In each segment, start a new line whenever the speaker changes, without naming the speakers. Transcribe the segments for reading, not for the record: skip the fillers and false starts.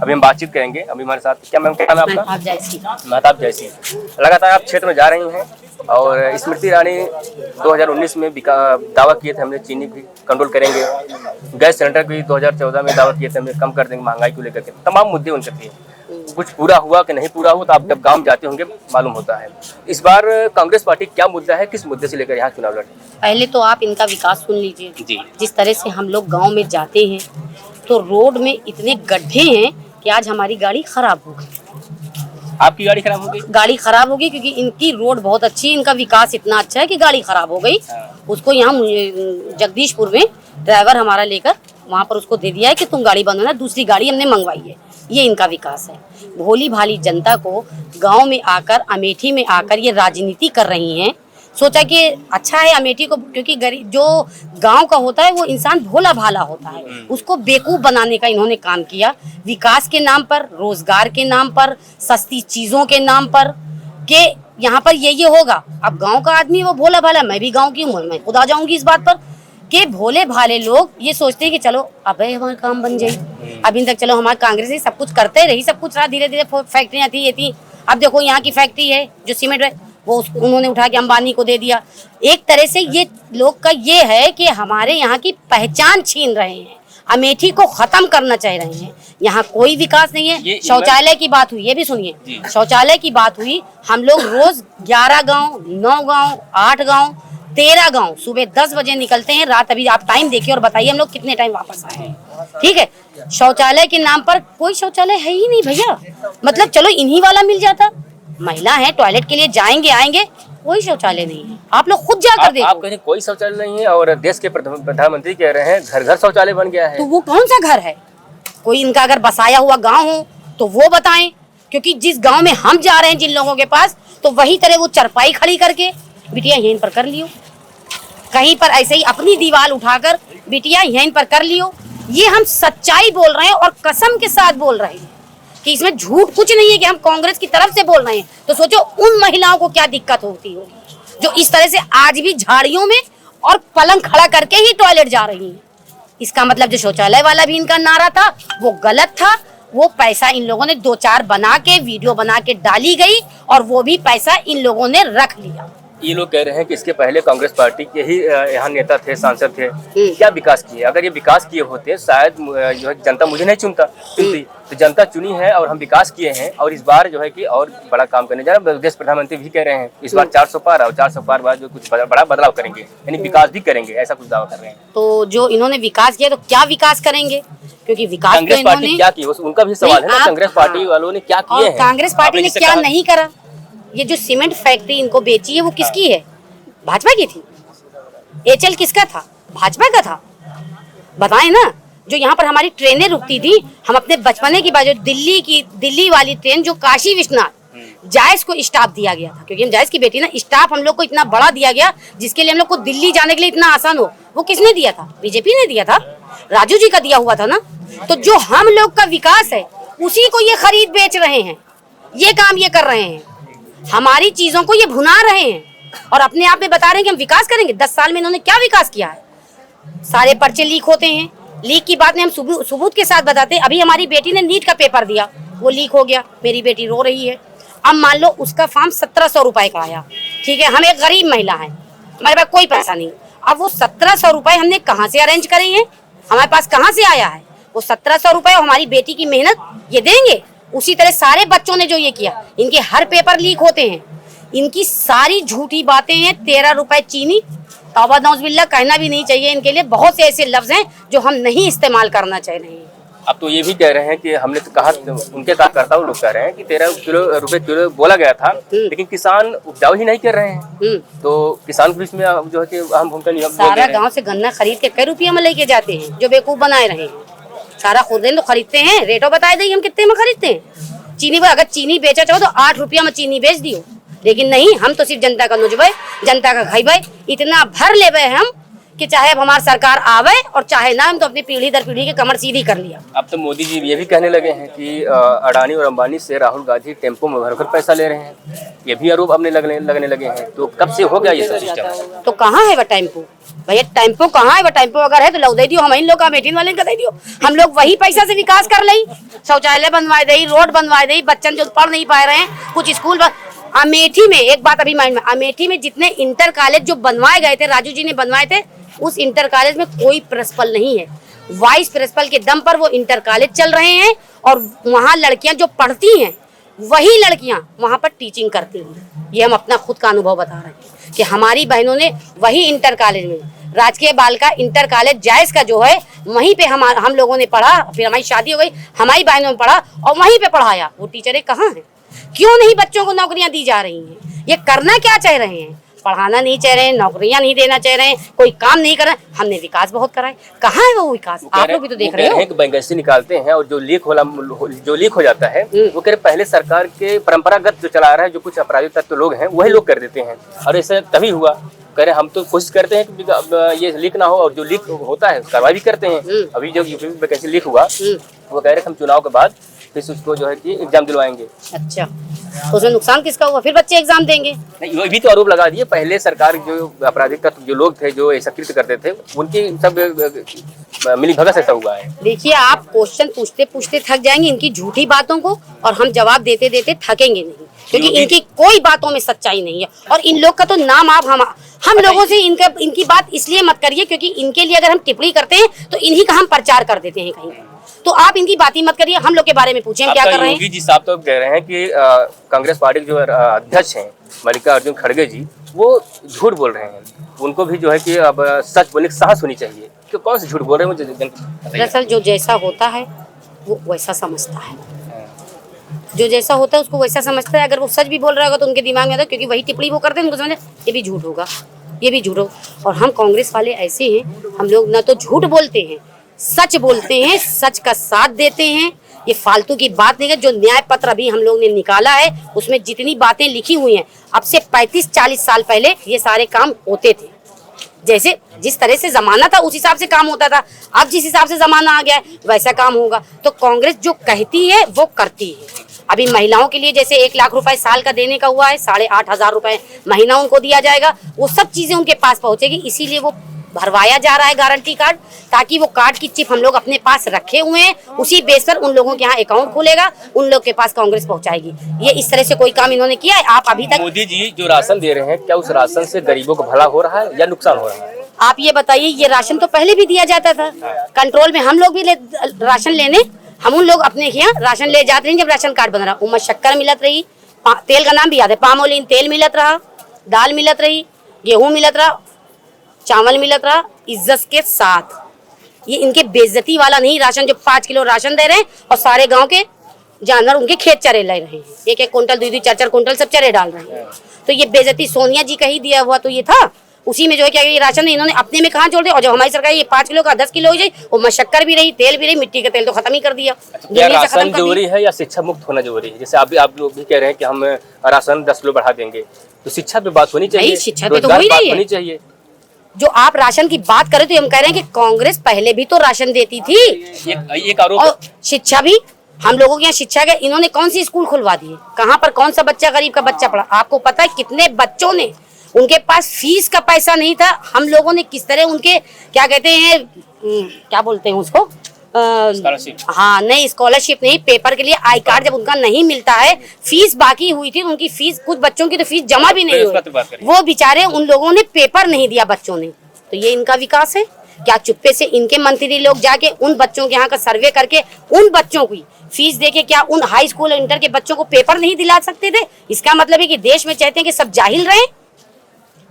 अभी हम बातचीत करेंगे। अभी हमारे साथ क्या मैम, क्या नाम है आपका? महताब जयसी। लगातार आप क्षेत्र में जा रही हैं और स्मृति ईरानी 2019 में दावा किए थे हमने चीनी भी कंट्रोल करेंगे, गैस सिलेंडर भी 2014 में दावा किए थे हमने कम कर देंगे, महंगाई को लेकर के तमाम मुद्दे उनके थे। कुछ पूरा हुआ कि नहीं पूरा हुआ तो आप जब गांव जाते होंगे मालूम होता है। इस बार कांग्रेस पार्टी क्या मुद्दा है, किस मुद्दे से लेकर यहाँ चुनाव लड़े?
पहले तो आप इनका विकास सुन लीजिए
जी।
जिस तरह से हम लोग गांव में जाते हैं तो रोड में इतने गड्ढे हैं कि आज हमारी गाड़ी खराब हो गई।
आपकी गाड़ी खराब हो गई?
गाड़ी खराब हो गई क्योंकि इनकी रोड बहुत अच्छी है, इनका विकास इतना अच्छा है कि गाड़ी खराब हो गई। उसको यहाँ जगदीशपुर में ड्राइवर हमारा लेकर वहाँ पर उसको दे दिया है कि तुम गाड़ी बंद होना, दूसरी गाड़ी हमने मंगवाई है। ये इनका विकास है। भोली भाली जनता को गांव में आकर, अमेठी में आकर ये राजनीति कर रही हैं। सोचा कि अच्छा है अमेठी को, क्योंकि गरीब जो गांव का होता है वो इंसान भोला भाला होता है, उसको बेवकूफ बनाने का इन्होंने काम किया। विकास के नाम पर, रोजगार के नाम पर, सस्ती चीजों के नाम पर के यहाँ पर ये होगा। अब गांव का आदमी वो भोला भाला, मैं भी गांव की हूँ, मैं खुद आ जाऊंगी इस बात पर कि भोले भाले लोग ये सोचते हैं कि चलो अब हमारा काम बन जाए। अभी तक चलो हमारे कांग्रेस ही सब कुछ करते रही, सब कुछ रहा, धीरे धीरे फैक्ट्रियाँ थी ये थी। अब देखो यहाँ की फैक्ट्री है जो सीमेंट है वो उन्होंने उठा के अंबानी को दे दिया। एक तरह से ये लोग का ये है कि हमारे यहाँ की पहचान छीन रहे हैं, अमेठी को खत्म करना चाह रहे हैं। यहाँ कोई विकास नहीं है। शौचालय की बात हुई, ये भी सुनिए, शौचालय की बात हुई। हम लोग रोज 11 गाँव, 9 गाँव, 8 गाँव, 13 गाँव सुबह 10 बजे निकलते हैं, रात अभी आप टाइम देखिए और बताइए हम लोग कितने टाइम वापस आए हैं। ठीक है, शौचालय के नाम पर कोई शौचालय है ही नहीं भैया। मतलब चलो इन्हीं वाला मिल जाता, महिला है टॉयलेट के लिए जाएंगे आएंगे, कोई शौचालय नहीं है। आप लोग खुद जाकर देखो।
आप कह रहे कोई शौचालय नहीं है और देश के प्रधानमंत्री कह रहे हैं घर घर शौचालय बन गया है।
तो वो कौन सा घर है? कोई इनका अगर बसाया हुआ गांव हो तो वो बताएं, क्योंकि जिस गांव में हम जा रहे हैं जिन लोगों के पास, तो वही तरह वो चरपाई खड़ी करके बिटिया यहीं पर कर लियो, कहीं पर ऐसे ही अपनी दीवार उठाकर बिटिया यहीं पर कर लियो। ये हम सच्चाई बोल रहे हैं और कसम के साथ बोल रहे हैं कि इसमें झूठ कुछ नहीं है कि हम कांग्रेस की तरफ से बोल रहे हैं। तो सोचो उन महिलाओं को क्या दिक्कत होती होगी जो इस तरह से आज भी झाड़ियों में और पलंग खड़ा करके ही टॉयलेट जा रही हैं। इसका मतलब जो शौचालय वाला भी इनका नारा था वो गलत था। वो पैसा इन लोगों ने 2-4 बना के वीडियो बना के डाली गई और वो भी पैसा इन लोगों ने रख लिया।
ये लोग कह रहे हैं कि इसके पहले कांग्रेस पार्टी के ही यहाँ नेता थे, सांसद थे, क्या विकास किए? अगर ये विकास किए होते शायद जो है जनता मुझे नहीं चुनती, तो जनता चुनी है और हम विकास किए हैं और इस बार जो है कि और बड़ा काम करने जा रहे हैं। देश प्रधानमंत्री भी कह रहे हैं इस बार 400 पार और 400 पार बाद जो कुछ बड़ा बदलाव करेंगे, यानी विकास भी करेंगे, ऐसा कुछ दावा कर रहे हैं। तो
जो इन्होंने विकास किया तो क्या विकास करेंगे? क्योंकि विकास
कांग्रेस पार्टी क्या की, उनका भी सवाल है ना, कांग्रेस पार्टी वालों ने क्या किए हैं,
कांग्रेस पार्टी ने क्या नहीं करा। ये जो सीमेंट फैक्ट्री इनको बेची है वो किसकी है? भाजपा की थी। एचएल किसका था? भाजपा का था। बताएं ना, जो यहाँ पर हमारी ट्रेनें रुकती थी, हम अपने बचपने की बात, जो दिल्ली वाली ट्रेन जो काशी विश्वनाथ, जायज को स्टाफ दिया गया था, क्योंकि हम जायज की बेटी ना, स्टाफ हम लोग को इतना बड़ा दिया गया जिसके लिए हम लोग को दिल्ली जाने के लिए इतना आसान हो। वो किसने दिया था? बीजेपी ने दिया था, राजू जी का दिया हुआ था ना। तो जो हम लोग का विकास है उसी को ये खरीद बेच रहे हैं, ये काम ये कर रहे हैं, हमारी चीजों को ये भुना रहे हैं और अपने आप में बता रहे हैं कि हम विकास करेंगे। 10 साल में इन्होंने क्या विकास किया है? सारे पर्चे लीक होते हैं। लीक की बात में हम सबूत के साथ बताते हैं। अभी हमारी बेटी ने नीट का पेपर दिया, वो लीक हो गया, मेरी बेटी रो रही है। अब मान लो उसका फॉर्म 1700 रुपए का आया, ठीक है, हम एक गरीब महिला है, हमारे पास कोई पैसा नहीं। अब वो 1700 रुपए हमने कहाँ से अरेंज करे हैं? हमारे पास कहाँ से आया है? वो 1700 रुपए हमारी बेटी की मेहनत ये देंगे। उसी तरह सारे बच्चों ने जो ये किया, इनके हर पेपर लीक होते हैं। इनकी सारी झूठी बातें हैं। 13 रुपए चीनी, तौबा नौज़बिल्लाह, कहना भी नहीं चाहिए इनके लिए। बहुत से ऐसे लफ्ज हैं जो हम नहीं इस्तेमाल करना चाह रहे हैं।
अब तो ये भी कह रहे हैं कि हमने तो कहा, उनके कार्यकर्ताओं लोग कह रहे हैं कि 13 रुपए किलो बोला गया था, लेकिन किसान उपजाऊ ही नहीं कर रहे हैं। तो किसान भी इसमें जो है कि अहम भूमिका निभा।
सारा गाँव से गन्ना खरीद के कई रुपये में लेके जाते हैं, जो बेवकूफ बनाए रहे हैं। सारा खुद तो खरीदते हैं, रेटो बताए दी हम कितने में खरीदते हैं। चीनी पर अगर चीनी बेचा चाहो तो 8 रुपया में चीनी बेच दियो, लेकिन नहीं, हम तो सिर्फ जनता का नुजबे, जनता का खाइबे, इतना भर लेबे हम कि चाहे अब हमारी सरकार आवे और चाहे ना, हम तो अपनी पीढ़ी दर पीढ़ी के कमर सीधी कर लिया।
अब तो मोदी जी ये भी कहने लगे हैं कि अडानी और अंबानी से राहुल गांधी टेम्पो में भरकर पैसा ले रहे हैं, ये भी आरोप अपने लगने लगे हैं। तो कब से हो गया ये सब सिस्टम?
तो कहाँ है वह टेम्पो भैया? टेम्पो कहाँ है? वह टेम्पो अगर है तो लौ दे दियो, हम इन लोग का मेटीन वाले का दे दियो, हम लोग वही पैसा से विकास कर ले, शौचालय बनवाए दे, रोड बनवाए दे, बच्चन जो पढ़ नहीं पा रहे हैं, कुछ स्कूल अमेठी में, एक बात अभी माइंड में, अमेठी में जितने इंटर कॉलेज जो बनवाए गए थे, राजू जी ने बनवाए थे, उस इंटर कॉलेज में कोई प्रिंसिपल नहीं है, वाइस प्रिंसिपल के दम पर वो इंटर कॉलेज चल रहे हैं और वहाँ लड़कियां जो पढ़ती हैं वही लड़कियां वहाँ पर टीचिंग करती हैं। ये हम अपना खुद का अनुभव बता रहे हैं कि हमारी बहनों ने वही इंटर कॉलेज में, राजकीय बालिका इंटर कॉलेज जायज का जो है, वहीं पे हम लोगों ने पढ़ा, फिर हमारी शादी हो गई, हमारी बहनों ने पढ़ा और वहीं पे पढ़ाया। वो टीचरें कहाँ हैं? क्यों नहीं बच्चों को नौकरियां दी जा रही हैं? ये करना क्या चाह रहे हैं? पढ़ाना नहीं चाह रहे हैं, नौकरियां नहीं देना चाह रहे हैं, कोई काम नहीं कर रहे हैं। हमने विकास बहुत कराए, कहाँ है वो विकास? आप लोग भी तो देख रहे हो।
वैकेंसी निकालते हैं और जो लीक हो जाता है वो कह रहे पहले सरकार के परंपरागत जो चला रहा है, जो कुछ अपराधिक तत्व लोग हैं वही लोग कर देते हैं, और ऐसा तभी हुआ। कह रहे हम तो कोशिश करते हैं कि ये लीक ना हो, और जो लीक होता है कार्रवाई भी करते हैं। अभी जो यूपी में वैकेंसी लीक हुआ, वो कह रहे हम चुनाव के बाद फिर उसको जो है कि एग्जाम दिलवाएंगे।
अच्छा, तो उसमें नुकसान किसका हुआ? फिर बच्चे एग्जाम देंगे?
नहीं, ये भी तो आरोप लगा दिए, पहले सरकार जो अपराधिक तत्व जो लोग थे जो ऐसा कृत्य करते थे, उनकी सब मिली भगत ऐसा हुआ है।
देखिए, आप क्वेश्चन पूछते पूछते थक जाएंगे इनकी झूठी बातों को, और हम जवाब देते देते थकेंगे नहीं, क्योंकि इनकी कोई बातों में सच्चाई नहीं है। और इन लोग का तो नाम आप हम लोगों से इनकी बात इसलिए मत करिए, क्योंकि इनके लिए अगर हम टिप्पणी करते हैं तो इन्हीं का हम प्रचार कर देते हैं कहीं। तो आप इनकी बात ही मत करिए, हम लोग के बारे में पूछें क्या कर रहे हैं।
योगी जी साहब तो कह रहे हैं कि कांग्रेस पार्टी के जो अध्यक्ष हैं मल्लिकार्जुन खड़गे जी, वो झूठ बोल रहे हैं, उनको भी जो है कि अब सच बोलने की साहस होनी चाहिए। तो कौन से झूठ बोल रहे हैं मुझे?
दरअसल जो जैसा होता है वो वैसा समझता है, जो जैसा होता है उसको वैसा समझता है। अगर वो सच भी बोल रहा होगा तो उनके दिमाग में आता है, क्योंकि वही टिप्पणी वो करते हैं, उनको समझे ये भी झूठ होगा, ये भी झूठ होगा। और हम कांग्रेस वाले ऐसे हैं, हम लोग ना तो झूठ बोलते हैं, सच बोलते हैं, सच का साथ देते हैं। ये फालतू की बात नहीं है। जो न्याय पत्र अभी हम लोग ने निकाला है उसमें जितनी बातें लिखी हुई हैं, अब से 35-40 साल पहले ये सारे काम होते थे। जैसे जिस तरह से जमाना था उस हिसाब से काम होता था, अब जिस हिसाब से जमाना आ गया है वैसा काम होगा। तो कांग्रेस जो कहती है वो करती है। अभी महिलाओं के लिए जैसे 1 लाख रुपए साल का देने का हुआ है, 8,500 रुपए महीना उनको दिया जाएगा, वो सब चीजें उनके पास पहुंचेगी। इसीलिए वो भरवाया जा रहा है गारंटी कार्ड, ताकि वो कार्ड की चिप हम लोग अपने पास रखे हुए हैं, उसी बेस पर उन लोगों के यहाँ अकाउंट खुलेगा, उन लोग के पास कांग्रेस पहुंचाएगी। ये इस तरह से कोई काम इन्होंने किया है? आप अभी तक
मोदी जी जो राशन दे रहे हैं, क्या उस राशन से गरीबों को भला हो रहा है या नुकसान हो रहा है?
आप ये बताइए, ये राशन तो पहले भी दिया जाता था, कंट्रोल में हम लोग भी राशन लेने, हम उन लोग अपने यहाँ राशन ले जाते हैं। जब राशन कार्ड बन रहा, उनमें शक्कर मिलत रही, तेल का नाम भी याद है, पामोलिन तेल मिलत रहा, दाल मिलत रही, गेहूं मिलत रहा, चावल मिलत रहा, इज्जत के साथ। ये इनके बेइज्जती वाला नहीं राशन, जो 5 किलो राशन दे रहे हैं और सारे गांव के जानवर उनके खेत चरे ले रहे हैं, 1-1 कुंटल 2-2 4-4 कुंटल सब चरे डाल रहे हैं। तो ये बेइज्जती सोनिया जी का ही दिया हुआ तो ये था, उसी में जो है क्या ये राशन इन्होंने अपने में कहाँ जोड़ दिया। और जब हमारी सरकार ये 5 किलो का 10 किलो हो जाए, वो शक्कर भी रही, तेल भी रही, मिट्टी का तेल तो खत्म ही कर दिया।
क्या राशन जरूरी है या शिक्षा मुक्त होना जरूरी है? जैसे अभी आप लोग भी कह रहे हैं कि हम राशन 10 किलो बढ़ा देंगे, तो शिक्षा पे बात होनी चाहिए,
शिक्षा पे तो होनी चाहिए। जो आप राशन की बात करें तो हम कह रहे हैं कि कांग्रेस पहले भी तो राशन देती थी।
एक आरोप, और
शिक्षा भी हम लोगों के यहाँ शिक्षा के इन्होंने कौन सी स्कूल खुलवा दिए? कहाँ पर कौन सा बच्चा गरीब का बच्चा पढ़ा? आपको पता है कितने बच्चों ने, उनके पास फीस का पैसा नहीं था, हम लोगों ने किस तरह उनके क्या कहते हैं, क्या बोलते हैं उसको, हाँ नहीं स्कॉलरशिप नहीं, पेपर के लिए आई कार्ड जब उनका नहीं मिलता है, फीस बाकी हुई थी, उनकी फीस, कुछ बच्चों की तो फीस जमा भी नहीं हुई, वो बेचारे उन लोगों ने पेपर नहीं दिया बच्चों ने। तो ये इनका विकास है क्या? चुप्पे से इनके मंत्री लोग जाके उन बच्चों के यहाँ का सर्वे करके उन बच्चों की फीस देके क्या उन हाई स्कूल इंटर के बच्चों को पेपर नहीं दिला सकते थे? इसका मतलब है कि देश में चाहते हैं कि सब जाहिल रहे,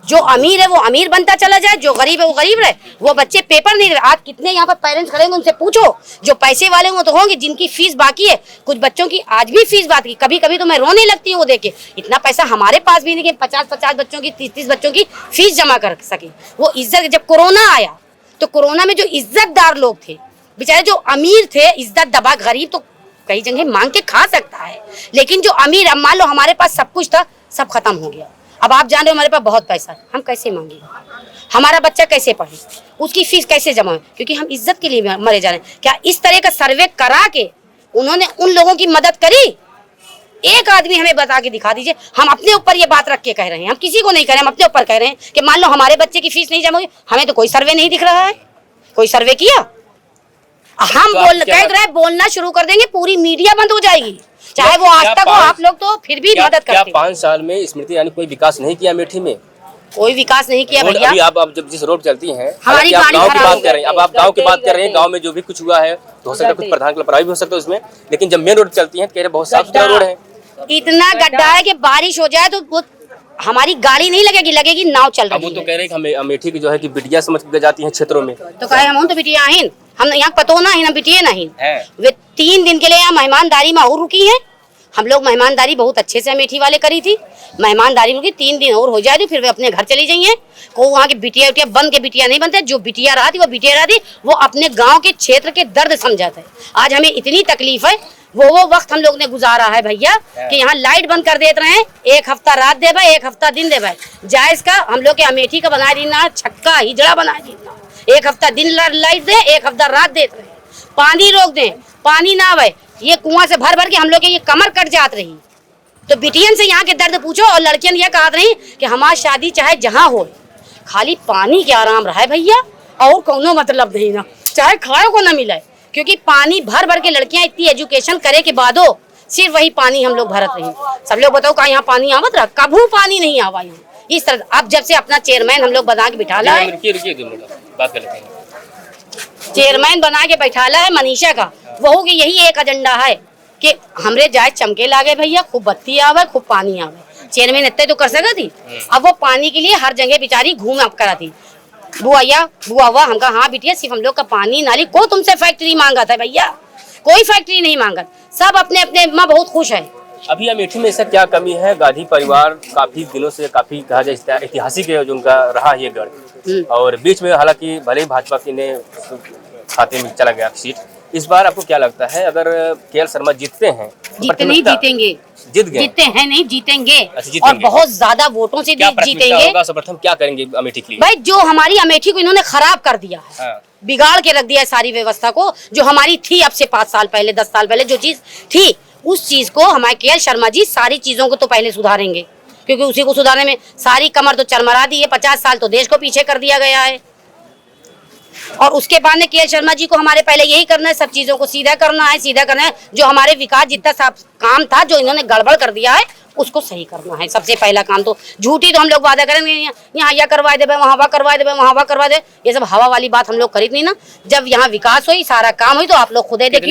जो अमीर है वो अमीर बनता चला जाए, जो गरीब है वो गरीब रहे, वो बच्चे पेपर नहीं दे रहे। आज कितने यहाँ पर पेरेंट्स खड़े हैं, उनसे पूछो, जो पैसे वाले हों तो होंगे, जिनकी फीस बाकी है, कुछ बच्चों की आज भी फीस बाकी। कभी कभी तो मैं रोने लगती हूँ वो देख के, इतना पैसा हमारे पास भी नहीं कि 50-50 बच्चों की 30-30 बच्चों की फीस जमा कर सके। वो इज्जत, जब कोरोना आया तो कोरोना में जो इज्जतदार लोग थे बेचारे, जो अमीर थे, इज्जत दबा, गरीब तो कई जगह मांग के खा सकता है, लेकिन जो अमीर, अब मान लो हमारे पास सब कुछ था, सब खत्म हो गया, अब आप जान रहे हो हमारे पास बहुत पैसा, हम कैसे मांगे? हमारा बच्चा कैसे पढ़े, उसकी फीस कैसे जमा हो, क्योंकि हम इज्जत के लिए मरे जा रहे हैं। क्या इस तरह का सर्वे करा के उन्होंने उन लोगों की मदद करी? एक आदमी हमें बता के दिखा दीजिए। हम अपने ऊपर ये बात रख के कह रहे हैं, हम किसी को नहीं कह रहे, हम अपने ऊपर कह रहे हैं कि मान लो हमारे बच्चे की फीस नहीं जमा हुई, हमें तो कोई सर्वे नहीं दिख रहा है। कोई सर्वे किया? हम कह रहे हैं बोलना शुरू कर देंगे, पूरी मीडिया बंद हो जाएगी, चाहे वो आज तक हो। आप लोग तो फिर भी मदद करते हैं।
5 साल में स्मृति ईरानी कोई विकास नहीं किया अमेठी में?
कोई विकास नहीं किया भैया।
अभी आप जब जिस रोड चलती हैं,
हमारी गाड़ी
गाँव की
खराब
बात कर रहे हैं, अब आप गाँव की बात कर रहे हैं, गाँव में जो भी कुछ हुआ है तो हो सकता है कुछ प्रधान की लापरवाही भी हो सकता है उसमें, लेकिन जब मेन रोड चलती है कह रहे बहुत साफ सुथरा रोड है।
इतना गड्ढा है कि बारिश हो जाए तो वो हमारी गाड़ी नहीं लगेगी, लगेगी नाव चल रही है।
वो तो कह रहे हैं कि हमें अमेठी की जो है कि बिटिया समझ के जाती हैं क्षेत्रों में,
तो कहे हम तो बिटिया आहिन, हम यहाँ पतो ना ही ना बिटिया नहीं।
है।
वे 3 दिन के लिए यहाँ मेहमानदारी में और रुकी हैं। हम लोग मेहमानदारी बहुत अच्छे से अमेठी वाले करी थी, मेहमानदारी रुकी 3 दिन और हो जाए तो फिर वे अपने घर चली जाइए। को वहाँ की बिटिया उटिया बन के बिटिया नहीं बनते, जो बिटिया रहा थी वो बिटिया रहा थी, वो अपने गाँव के क्षेत्र के दर्द समझाते है। आज हमें इतनी तकलीफ है, वो वक्त हम लोग ने गुजारा है भैया कि यहाँ लाइट बंद कर देते रहे, 1 हफ्ता रात दे भाई 1 हफ्ता दिन दे भाई, जायज का हम लोग के अमेठी का बना देना, छक्का हिजड़ा बना देना, 1 हफ्ता दिन लाइट दे 1 हफ्ता रात देते रहे, पानी रोक दें, पानी ना आवे, ये कुआं से भर भर के हम लोग के ये कमर कट जात रही। तो बिटियन से यहाँ के दर्द पूछो, और लड़कियन ये कहत रही कि हमारी शादी चाहे जहाँ हो, खाली पानी के आराम रहा है भैया, और कोनो मतलब नहीं ना, चाहे खाए को ना मिले, क्योंकि पानी भर भर के लड़कियां इतनी एजुकेशन करे के बादो सिर्फ वही पानी हम लोग भरत रही। सब लोग बताओ कहाँ यहाँ पानी आवत रहा? कभू पानी नहीं आवा यहाँ इस तरह। अब जब से अपना चेयरमैन हम लोग बना के बिठाला है,
बात कर लेते हैं।
चेयरमैन बना के बैठाला है मनीषा का, वो की यही एक एजेंडा है कि हमरे जाए चमके लागे भैया, खूब बत्ती आवे, खूब पानी आवे। चेयरमैन इतने तो कर सका थी, अब वो पानी के लिए हर जगह बेचारी घूम करा थी। बुआ हमका हाँ बिटिया, सिर्फ हम लोग का पानी नाली को तुमसे फैक्ट्री मांगा था भैया, कोई फैक्ट्री नहीं मांगा, सब अपने अपने माँ बहुत खुश है।
अभी अमेठी में ऐसा क्या कमी है? गांधी परिवार काफी दिनों से, काफी कहा जाए ऐतिहासिक है जो उनका रहा ये गढ़, और बीच में हालांकि भले ही भाजपा की ने खाते में चला गया सीट, इस बार आपको क्या लगता है अगर के.एल. शर्मा जीतते हैं?
जीते नहीं जीतेंगे,
जीत गए, जीतते
हैं नहीं जीतेंगे,
जीतेंगे।
और बहुत ज्यादा वोटों से जीतेंगे।
सर्वप्रथम क्या करेंगे अमेठी के लिए?
भाई जो हमारी अमेठी को इन्होंने खराब कर दिया है,
हाँ।
बिगाड़ के रख दिया है सारी व्यवस्था को, जो हमारी थी अब से 5 साल पहले 10 साल पहले जो चीज थी, उस चीज को हमारे के.एल. शर्मा जी सारी चीजों को तो पहले सुधारेंगे, क्योंकि उसी को सुधारने में सारी कमर तो चरमरा दी है। 50 साल तो देश को पीछे कर दिया गया है, और उसके बाद में के.एल. शर्मा जी को हमारे पहले यही करना है, सब चीजों को सीधा करना है, सीधा करना है। जो हमारे विकास जितना सब काम था जो इन्होंने गड़बड़ कर दिया है उसको सही करना है। सबसे पहला काम तो झूठी तो हम लोग वादा करेंगे, यहाँ यह करवा दे, वहाँ वह करवा दे, वहाँ वह करवा दे, ये सब हवा वाली बात हम लोग खरीद नहीं ना। जब यहाँ विकास हुई, सारा काम हुई, तो आप लोग खुद देखिए।